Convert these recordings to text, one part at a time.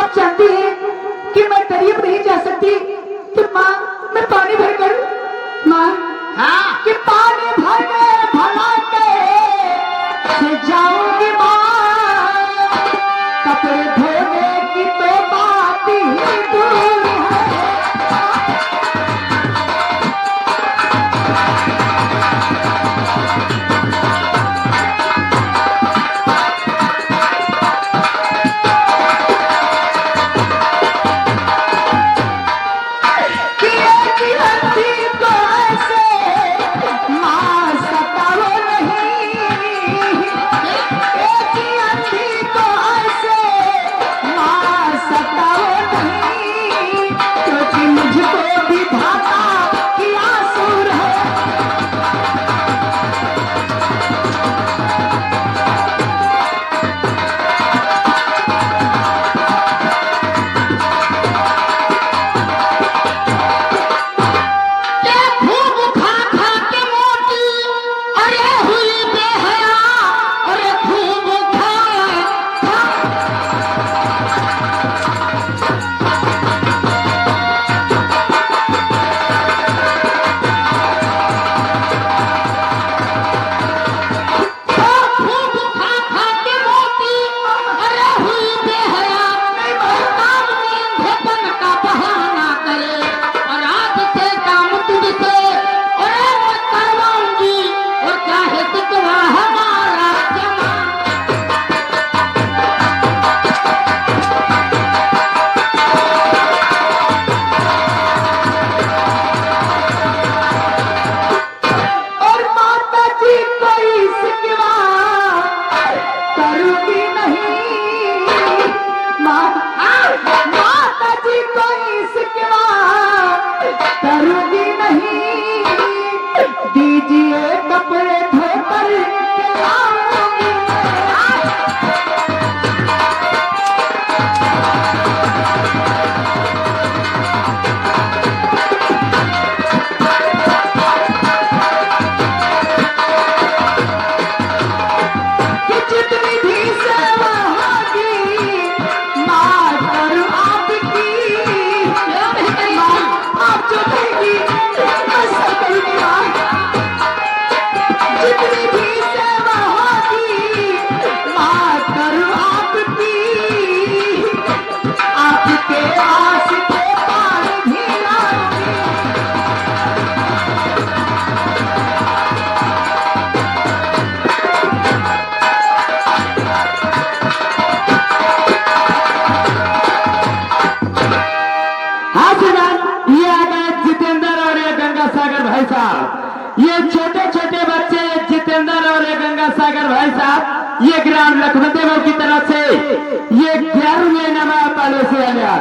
आप जानती हैं कि मैं दरिया नहीं जा सकती, तो माँ मैं पानी भर कर माँ हाँ कि पानी भरने भला के से जाऊंगी माँ, कपड़े धोने की तो बात ही दूर है। ये छोटे छोटे बच्चे जितेंद्र और गंगा सागर भाई साहब, ये ग्राम लखनदेव की तरफ से ये 11वें नवा पाले से आया।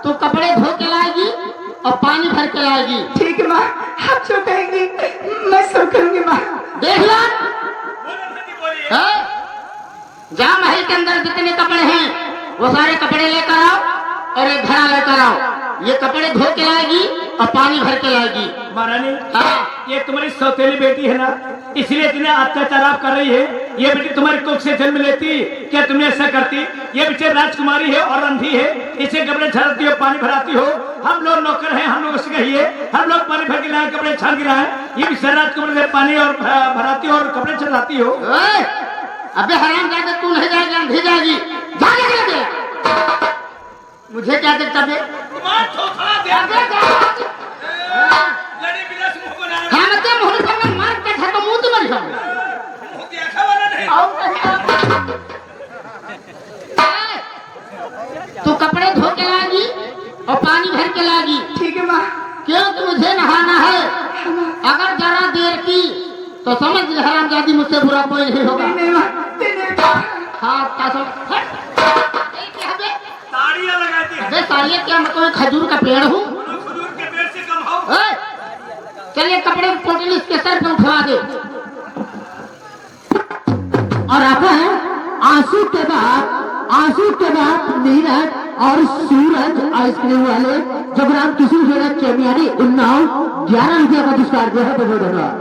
तो कपड़े धो के लाएगी और पानी भर के लाएगी। ठीक है माँ, आप जो कहेंगी मैं सब करूंगी माँ। देख लो, जहाँ महल के अंदर जितने कपड़े हैं वो सारे कपड़े लेकर आओ और एक घड़ा लेकर आओ। ये कपड़े धो के लाएगी और पानी भर के लाएगी। महारानी, हाँ, ये तुम्हारी सौतेली बेटी है ना, इसलिए इतने अत्याचार आप कर रही है। ये बेटी तुम्हारी कोख से जन्म लेती, क्या तुमने ऐसा करती? ये बेटी राजकुमारी है और अंधी है, इसे कपड़े छाड़ती हो, पानी भराती हो। हम लोग नौकर हैं, हम लोग उसके कहिए, हम लोग पानी भर के लाए, कपड़े छाड़ के लाए। ये भी राजकुमारी है, पानी और भराती हो और कपड़े चढ़ाती हो। अबे हराम जाते, तू नहीं जाएगी, अंधी जाएगी। मुझे क्या देखता बे? तू कपड़े धो के लाएगी और पानी भर के लाएगी। ठीक है माँ। क्यों कि मुझे नहाना है। अगर जरा देर की तो समझ हरामजादी, मुझसे बुरा कोई नहीं होगा। हाँ, ताड़ियां लगाती है। अबे सालिए, क्या मैं कोई खजूर का पेड़ हूँ? खजूर के पेड़ से कम हो। चलिए कपड़े पोटली इसके सर पे उठवा दे। और अब है आंसू के बाद नीरज और सूरज आइसक्रीम वाले जबरान किशोर खेड़ा चेमियानी उन्नाव 11 रुपया का पुरस्कार जो है बहुत धन्यवाद।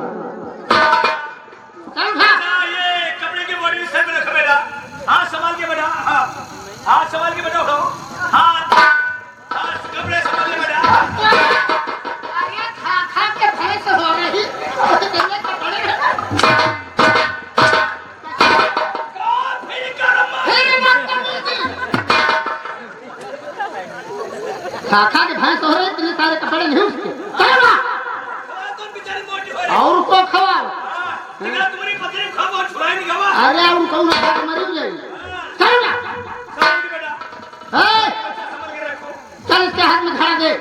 ये कपड़े की बॉडी सर में रखो बेटा। हाँ, संभाल के बेटा। हाँ। खा खा के भैंस हो रहे इतने सारे कपड़े नहीं उसके चलो ना और उसको खवाओ अरे उनको मरी जाएगी चलो ना चल इसके हाथ में खड़ा दे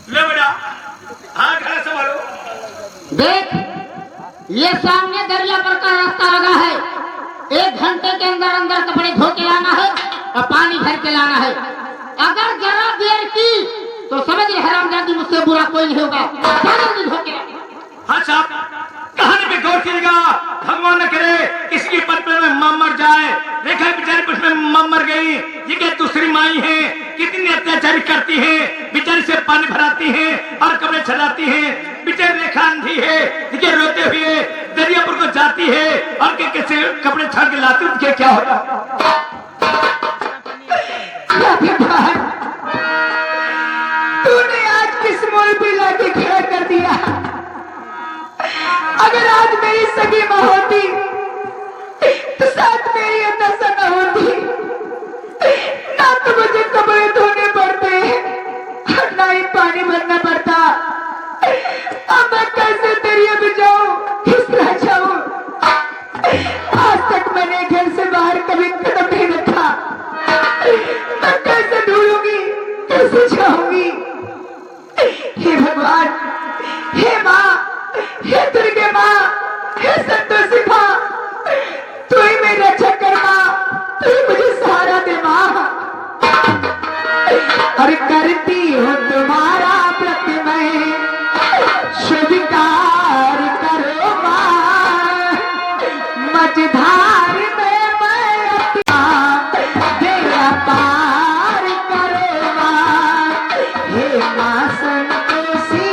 ले बेटा हाथ खड़ा संभालो देख ये सामने दरिया पर का रास्ता लगा है 1 घंटे के अंदर अंदर कपड़े धो के लाना है और पानी भर के लाना है अगर जरा देर की तो समझ ले हरामजादी मुझसे बुरा कोई नहीं होगा जल्दी धो के हाँ साहब कहानी पे गौर कीजिएगा भगवान न करे किसी पत्र में मां मर जाए देखा बेचारी कुछ में मां मर गई ये क्या दूसरी माई है कितनी अत्याचारी करती है बेचारी से पानी भराती है और कपड़े छलाती है बेचारी रेखा अंधी है देखिए रोते हुए दरियापुर को जाती है और कैसे कपड़े छाड़ के लाती है क्या होगा तूने आज किस मोड़ पे लाके खड़ा कर दिया अगर आज मेरी सगी मां होती तो साथ मेरी नशा न होती ना तो मुझे कपड़े धोने पड़ते और ना ही पानी भरना पड़ता अब मैं कैसे दरिया में जाऊं किस तरह जाऊं आज तक मैंने घर से बाहर कभी कदम नहीं रखा मैं कैसे ढूंढूंगी कैसे जाऊंगी हे भगवान हे माँ हे दुर्गे माँ हे संतोषी माँ तू ही मेरी रक्षा कर माँ तू ही मुझे सहारा दे माँ और करती हो तुम्हारा व्रत मैं स्वीकार करो माँ मझधार में मैं तेरा पार करो माँ हे माँ संतोषी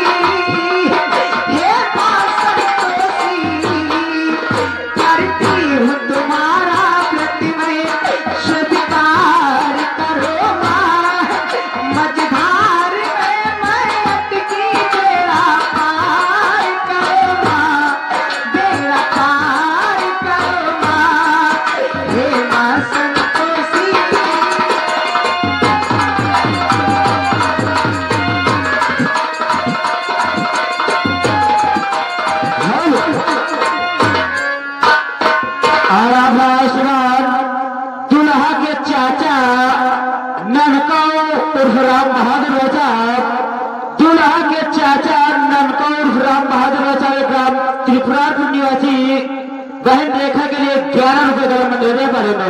बहन रेखा के लिए 11 रुपए गलम में देने पड़ेगा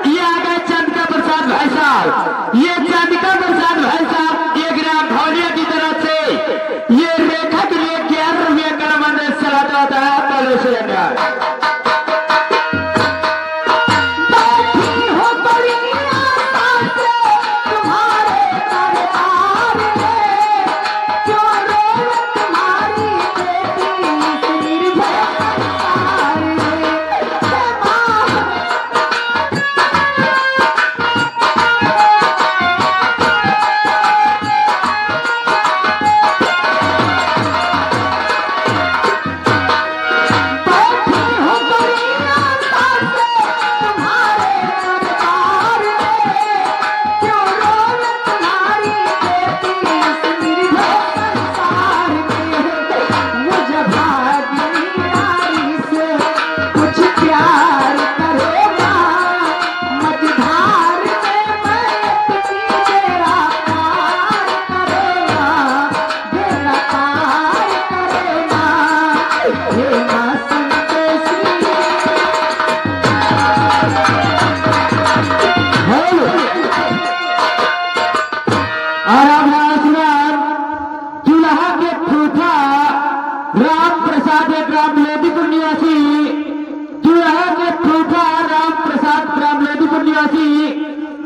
ये आ गए चंद्रिका प्रसाद भाई साहब ये चंद्रिका प्रसाद भाई साहब 1 ग्राम धौलिया की तरफ से ये रेखा के लिए 11 रुपये गलम में चलाता होता है पहले से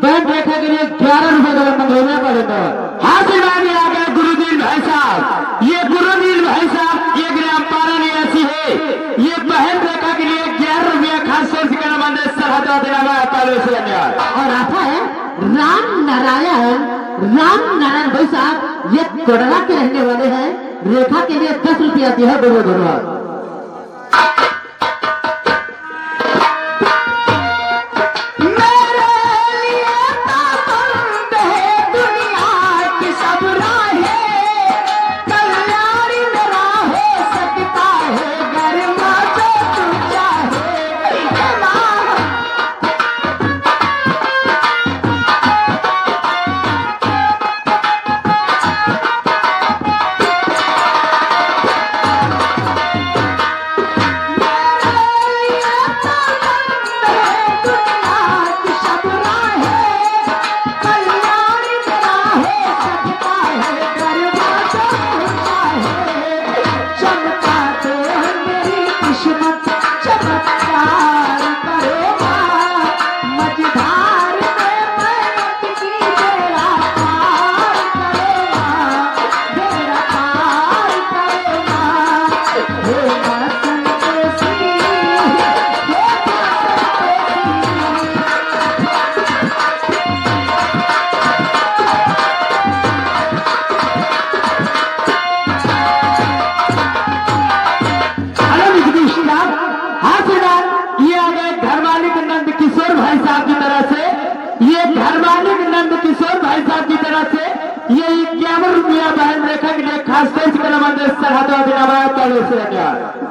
बहन रेखा के लिए 11 रुपए गलम मंगवाना पड़ेगा। हाजिर आ गए गुरुदीन भाई साहब ये गुरुदीन भाई साहब 1 ग्राम 12 है ये बहन रेखा के लिए 11 रुपया खास से सरहद देना और आता है राम नारायण भाई साहब ये कोडला के रहने वाले हैं रेखा के लिए 10 रुपया दिया है धन्यवाद। मेरे लिए हाँ श्रीमान, ये आ गए घर मालिक नंद किशोर भाई साहब की तरफ से, ये घर मालिक नंद किशोर भाई साहब की तरफ से ये 51 रुपया बहन रेखा के लिए खास तौर से मंदिर सरहद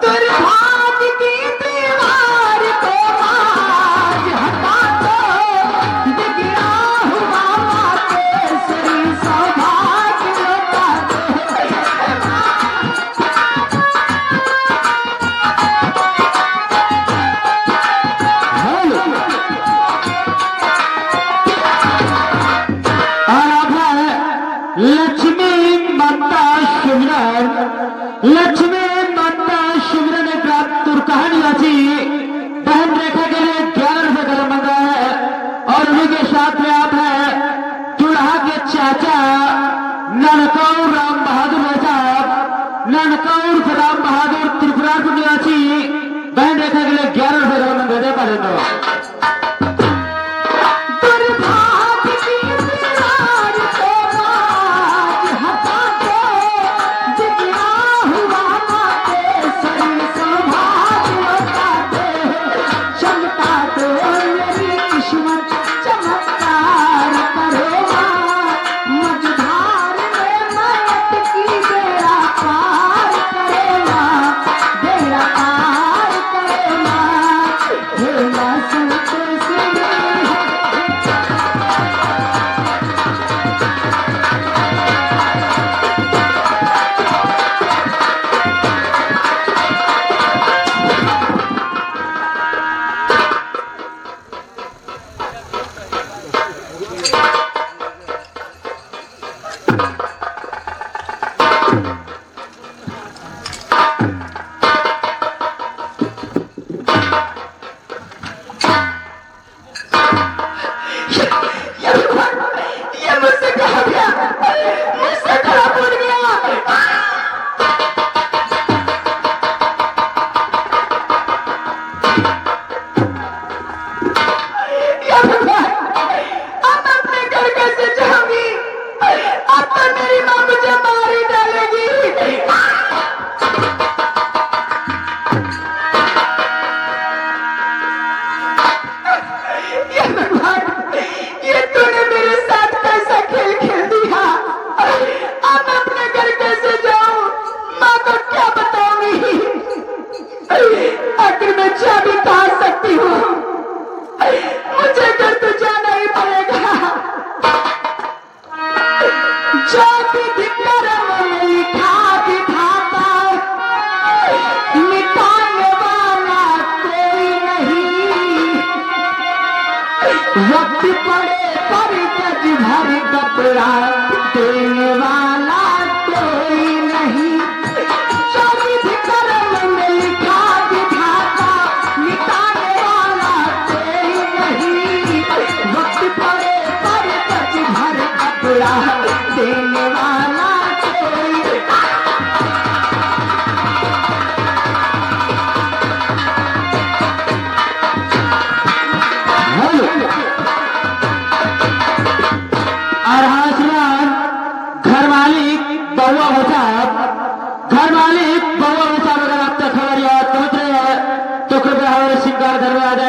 दुर्भाग्य की दीवार को आज हटा दो, बिगड़ा हुआ केसरी सौभाग्य लौटा दो। और अब है लक्ष्मी माता शिवरन, लक्ष्मी माता शिवरन ग्राम तुरकाहा निवासी बहन रेखा के लिए 11 रुपए का मंग रहा है। और उन्हीं के साथ में आप है चुड़हा के चाचा ननकौर राम बहादुर भाई साहब, ननकौर राम बहादुर त्रिपुरापुर निवासी बहन रेखा के लिए 11 रुपए का मंग दे पा देते हो। दुर्भाग्य की दीवार को आज हटा दो, बिगड़ा हुआ केसरी सौभाग्य लौटा दो। चमका दो मेरी किस्मत, चमत्कार करो माँ, मझधार में मैं अटकी बेड़ा पार करो माँ, बेड़ा पार करो माँ। हे माँ सुनते से ये मुझसे कहा गया, मुझसे खड़ा पड़ गया। या भगवान, अब मैं अपने घर कैसे जाऊंगी? अब तो मेरी माँ मुझे मार ही डालेगी। या भगवान, ये तूने मेरे साथ कैसा खेल खेल दिया? अब मैं अपने घर कैसे जाऊं? माँ को क्या बताऊंगी? आखिर मैं जा भी कहा सकती हूँ? मुझे घर तो जाना ही पड़ेगा। जो विधि कर्म में लिखा विधाता, मिटाने वाला कोई नहीं। वक्त पड़े पर गज भर कपड़ा देने वाला कोई नहीं। जो विधि कर्म में लिखा विधाता, मिटाने वाला कोई नहीं। वक्त पड़े पर गज भर कपड़ा देने वाला कोई और हाँ श्रीमान, घर मालिक बउआ साहब, घर मालिक बउआ साहब अगर आप तक खबर याद पहुंच रहे हैं तो कृपया हमारे श्रृंगार घर में आ जाए।